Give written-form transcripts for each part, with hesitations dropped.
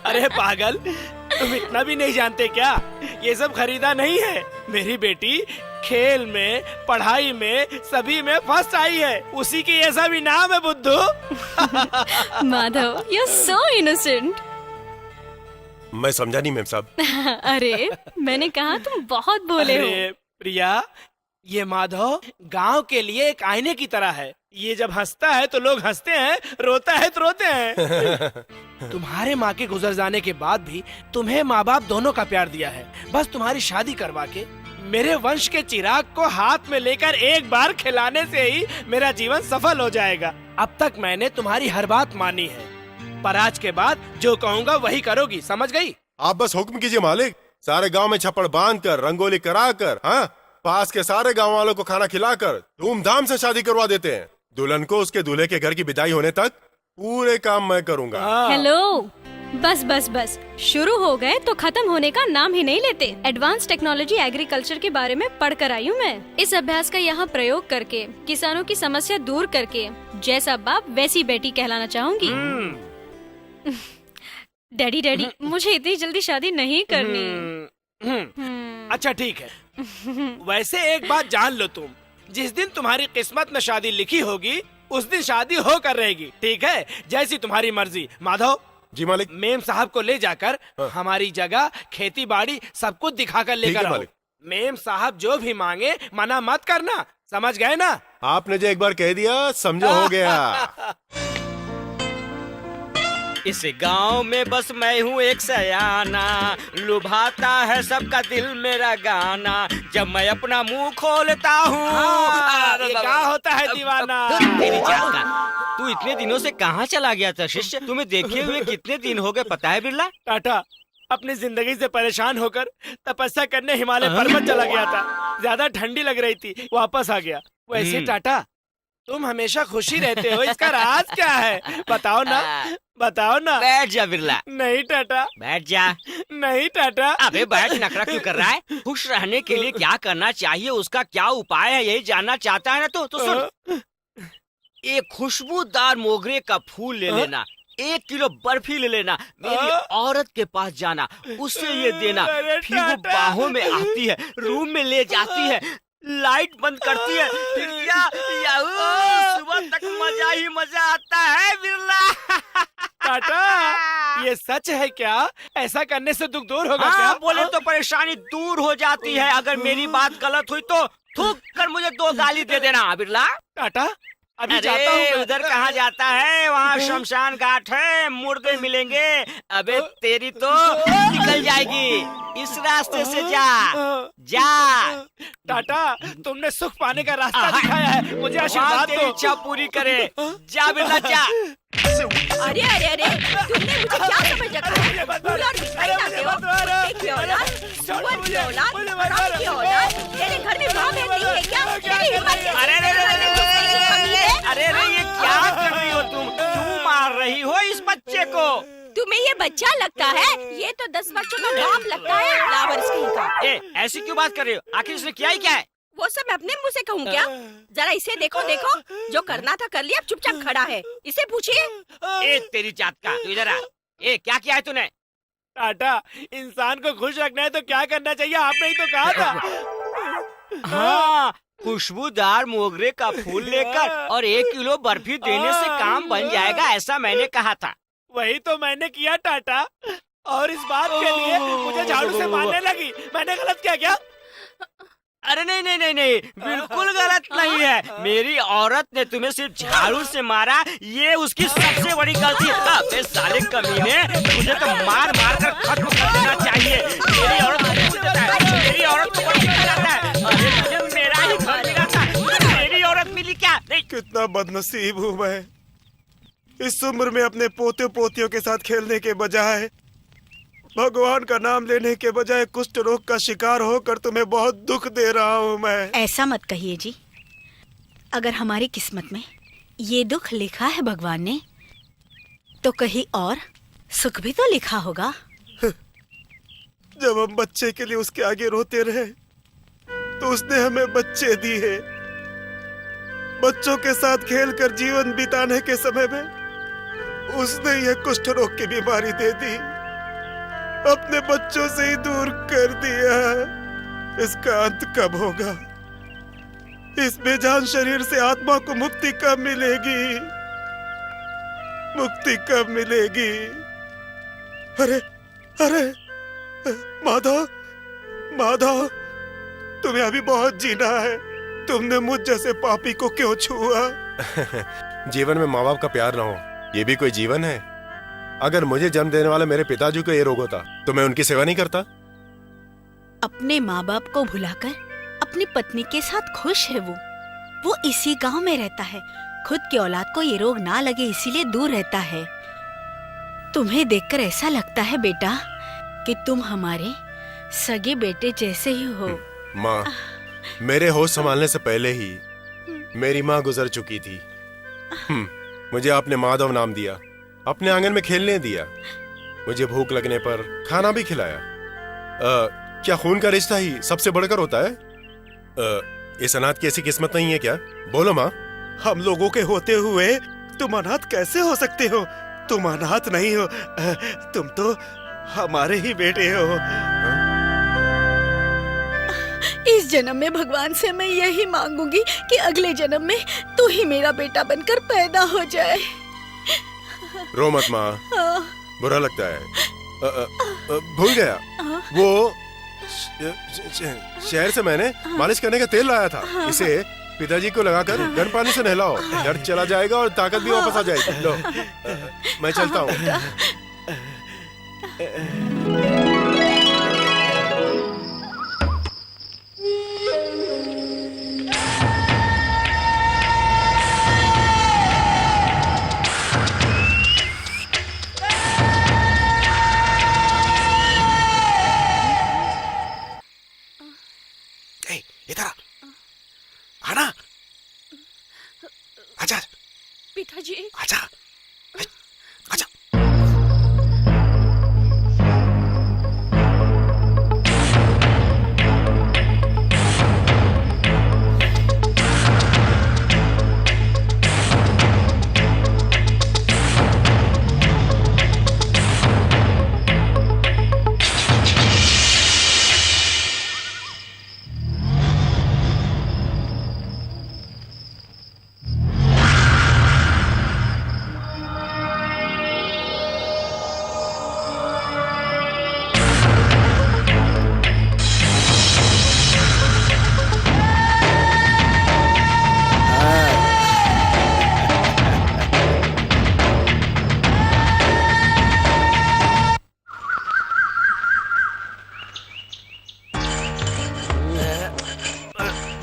अरे पागल, तुम इतना भी नहीं जानते क्या? ये सब खरीदा नहीं है। मेरी बेटी खेल में, पढ़ाई में, सभी में फर्स्ट आई है। उसी की ऐसा भी नाम है बुद्धू। Madhav, you are so innocent. मैं समझा नहीं मैम साहब। अरे मैंने कहा तुम बहुत भोले हो। अरे प्रिया, ये माधव गांव के लिए एक आईने की तरह है। ये जब हंसता है तो लोग हंसते हैं, रोता है तो रोते हैं। तुम्हारे माँ के गुजर जाने के बाद भी तुम्हें माँ बाप दोनों का प्यार दिया है। बस तुम्हारी शादी करवा के मेरे वंश के चिराग को हाथ में लेकर एक बार खिलाने से ही मेरा जीवन सफल हो जाएगा। अब तक मैंने तुम्हारी हर बात मानी है, पर आज के बाद जो कहूँगा वही करोगी, समझ गई? आप बस हुक्म कीजिए मालिक। सारे गांव में छप्पड़ बांधकर, रंगोली कराकर, हाँ, पास के सारे गांव वालों को खाना खिलाकर धूमधाम से शादी करवा देते हैं। दुल्हन को उसके दूल्हे के घर की विदाई होने तक पूरे काम मैं करूंगा। हेलो, बस बस बस, शुरू हो गए तो खत्म होने का नाम ही नहीं लेते। एडवांस टेक्नोलॉजी एग्रीकल्चर के बारे में पढ़ कर आई हूँ मैं। इस अभ्यास का यहाँ प्रयोग करके किसानों की समस्या दूर करके जैसा बाप वैसी बेटी कहलाना चाहूंगी। डैडी डैडी, मुझे इतनी जल्दी शादी नहीं करनी। अच्छा ठीक है। वैसे एक बात जान लो, तुम जिस दिन तुम्हारी किस्मत में शादी लिखी होगी उस दिन शादी होकर रहेगी, ठीक है? जैसी तुम्हारी मर्जी। माधव जी मालिक। मेम साहब को ले जाकर हमारी जगह, खेती बाड़ी सब कुछ दिखाकर लेकर आओ। मेम साहब जो भी मांगे मना मत करना, समझ गए ना? आपने जो एक बार कह दिया समझो हो गया। इस गांव में बस मैं हूँ एक सयाना, लुभाता है सबका दिल मेरा गाना, जब मैं अपना मुंह खोलता हूँ। ये क्या होता है दीवाना? तेरी जात का। तू इतने दिनों से कहाँ चला गया था शिष्य? तुम्हें देखे हुए कितने दिन हो गए पता है बिरला? टाटा अपनी जिंदगी से परेशान होकर तपस्या करने हिमालय पर्वत चला गया था। ज्यादा ठंडी लग रही थी, वापस आ गया। वैसे टाटा, तुम हमेशा खुशी रहते हो, इसका राज क्या है? बताओ ना, बताओ ना। बैठ जा बिरला। नहीं टाटा। बैठ जा। नहीं टाटा। अबे बैठ, नखरा क्यों कर रहा है? खुश रहने के लिए क्या करना चाहिए, उसका क्या उपाय है, यही जानना चाहता है ना? तो सुन, एक खुशबूदार मोगरे का फूल ले लेना, 1 किलो बर्फी ले लेना, मेरी औरत के पास जाना, उससे ये देना, फिर वो बाहों में आती है, रूम में ले जाती है, लाइट बंद करती है, फिर क्या सुबह तक मजा ही मजा आता है बिरला। टाटा, ये सच है क्या? ऐसा करने से दुख दूर होगा क्या? बोले तो परेशानी दूर हो जाती है। अगर मेरी बात गलत हुई तो थूक कर मुझे 2 गाली दे देना बिरला। टाटा अभी जाता हूँ। उधर कहाँ जाता है? वहाँ शमशान घाट है, मुर्दे मिलेंगे। अबे तेरी तो निकल जाएगी, इस रास्ते से जा जा। टाटा, तुमने सुख पाने का रास्ता दिखाया है, मुझे आशीर्वाद दो। तेरी इच्छा पूरी करे, जा बिरला जा। अरे अरे अरे, तुमने मुझे क्या समझ रखा है? फूल और मिठाई लाते हो, कुत्ते की औलाद, सुअर की औलाद, हरामी की औलाद। तेरे घर में माँ बहन नहीं है क्या? तेरी हिम्मत कैसे? अरे ये क्या कर रही हो तुम? क्यों मार रही हो इस बच्चे को? तुम्हें ये बच्चा लगता है? ये तो 10 वर्षों का बाप लगता है, लावारिस कहीं का। ऐसी क्यों बात कर रही हो? आखिर इसने किया ही क्या है? वो सब मैं अपने मुंह से कहूँ क्या? जरा इसे देखो देखो, जो करना था कर लिया, अब चुपचाप खड़ा है। इसे पूछिए। तेरी जात का, तू इधर आ। क्या किया है तूने? टाटा, इंसान को खुश रखना है तो क्या करना चाहिए, आपने ही तो कहा था। हाँ, खुशबूदार मोगरे का फूल लेकर और 1 किलो बर्फी देने से काम बन जाएगा, ऐसा मैंने कहा था। वही तो मैंने किया टाटा, और इस बात के लिए मुझे झाड़ू से मारने लगी। मैंने गलत किया क्या? अरे नहीं नहीं नहीं नहीं, बिल्कुल गलत नहीं है। मेरी औरत ने तुम्हें सिर्फ झाड़ू से मारा, ये उसकी सबसे बड़ी गलती है। अबे साले कमीने, मुझे तो मार मार कर खत्म कर देना चाहिए। मेरी औरत मेरी औरत को बड़ी जाता है। अरे मुझे मेरा ही घर मिला था, मेरी औरत मिली क्या? नहीं। कितना बदनसीब हूँ मैं, इस उम्र में अपने पोते पोतियों के साथ खेलने के बजाय, भगवान का नाम लेने के बजाय कुष्ठ रोग का शिकार होकर तुम्हें बहुत दुख दे रहा हूँ मैं। ऐसा मत कहिए जी, अगर हमारी किस्मत में ये दुख लिखा है भगवान ने, तो कहीं और सुख भी तो लिखा होगा। जब हम बच्चे के लिए उसके आगे रोते रहे तो उसने हमें बच्चे दिए, बच्चों के साथ खेलकर जीवन बिताने के समय में उसने यह कुष्ठ रोग की बीमारी दे दी, अपने बच्चों से ही दूर कर दिया। इसका अंत कब होगा? इस बेजान शरीर से आत्मा को मुक्ति कब मिलेगी? मुक्ति कब मिलेगी? अरे अरे माधव, माधव, तुम्हें अभी बहुत जीना है। तुमने मुझ जैसे पापी को क्यों छुआ? जीवन में माँ बाप का प्यार ना हो, ये भी कोई जीवन है? अगर मुझे जन्म देने वाले मेरे पिताजी को ये रोग होता तो मैं उनकी सेवा नहीं करता? अपने माँ बाप को भुलाकर अपनी पत्नी के साथ खुश है वो इसी गांव में रहता है। खुद की औलाद को ये रोग ना लगे इसीलिए दूर रहता है। तुम्हें देखकर ऐसा लगता है बेटा कि तुम हमारे सगे बेटे जैसे ही हो। माँ, मेरे होश संभालने से पहले ही मेरी माँ गुजर चुकी थी। मुझे आपने माधव नाम दिया, अपने आंगन में खेलने दिया, मुझे भूख लगने पर खाना भी खिलाया। क्या खून का रिश्ता ही सबसे बढ़कर होता है? इस अनाथ की ऐसी किस्मत नहीं है क्या? बोलो माँ। हम लोगों के होते हुए तुम अनाथ कैसे हो सकते हो? तुम अनाथ नहीं हो, तुम तो हमारे ही बेटे हो। इस जन्म में भगवान से मैं यही मांगूंगी कि अगले जन्म में तू ही मेरा बेटा बनकर पैदा हो जाए। रो मत माँ, बुरा लगता है। भूल गया, वो शहर से मैंने मालिश करने का तेल लाया था। इसे पिताजी को लगाकर गर्म पानी से नहलाओ, दर्द चला जाएगा और ताकत भी वापस आ जाएगी। लो, मैं चलता हूँ। इधर आना, आजा पिताजी। आजा आजा।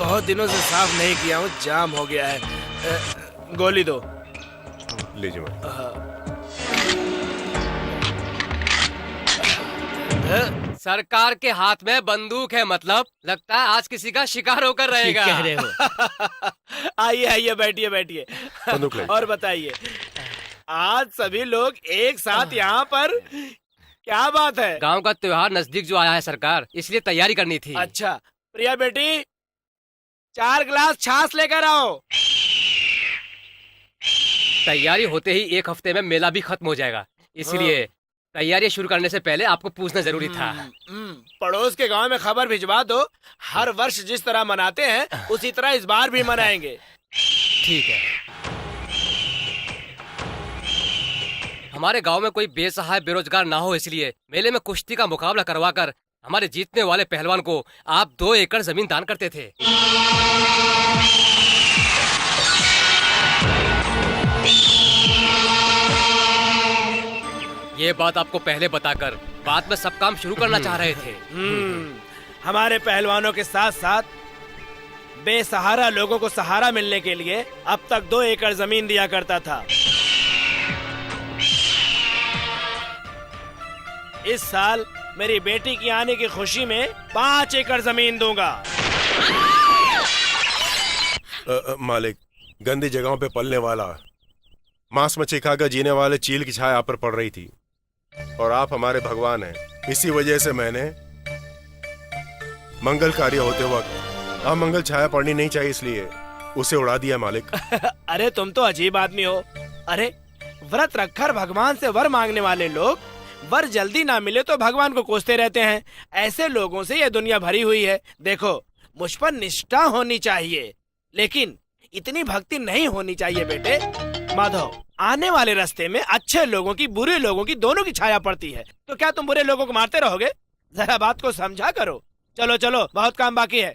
बहुत दिनों से साफ नहीं किया हूँ, जाम हो गया है। गोली दो। लीजिए माँ। सरकार के हाथ में बंदूक है, मतलब लगता है आज किसी का शिकार होकर रहेगा। कह रहे हो। आइए आइए, बैठिए बैठिए। बंदूक लाइए। और बताइए, आज सभी लोग एक साथ यहाँ पर, क्या बात है? गांव का त्योहार नजदीक जो आया है सरकार, इसलिए तैयारी करनी थी। अच्छा प्रिया बेटी, 4 गिलास छाछ लेकर आओ। तैयारी होते ही 1 हफ्ते में मेला भी खत्म हो जाएगा, इसलिए तैयारी शुरू करने से पहले आपको पूछना जरूरी था। पड़ोस के गांव में खबर भिजवा दो, हर वर्ष जिस तरह मनाते हैं उसी तरह इस बार भी मनाएंगे। ठीक है। हमारे गांव में कोई बेसहाय बेरोजगार ना हो, इसलिए मेले में कुश्ती का मुकाबला करवाकर हमारे जीतने वाले पहलवान को आप 2 एकड़ जमीन दान करते थे। ये बात आपको पहले बताकर बाद में सब काम शुरू करना चाह रहे थे। हमारे पहलवानों के साथ साथ बेसहारा लोगों को सहारा मिलने के लिए अब तक 2 एकड़ जमीन दिया करता था। इस साल मेरी बेटी की आने की खुशी में 5 एकड़ जमीन दूंगा। मालिक, गंदी जगहों पे पलने वाला, मांस मच्छी खाकर जीने वाले चील की छाया आप पर पड़ रही थी, और आप हमारे भगवान हैं। इसी वजह से मैंने मंगल कार्य होते वक्त अमंगल छाया पड़नी नहीं चाहिए, इसलिए उसे उड़ा दिया मालिक। अरे तुम तो अजीब आदमी हो। अरे व्रत रखकर भगवान से वर मांगने वाले लोग वर जल्दी ना मिले तो भगवान को कोसते रहते हैं। ऐसे लोगों से ये दुनिया भरी हुई है। देखो, मुझ पर निष्ठा होनी चाहिए, लेकिन इतनी भक्ति नहीं होनी चाहिए बेटे। माधव, आने वाले रास्ते में अच्छे लोगों की बुरे लोगों की दोनों की छाया पड़ती है, तो क्या तुम बुरे लोगों को मारते रहोगे? जरा बात को समझा करो। चलो चलो, बहुत काम बाकी है।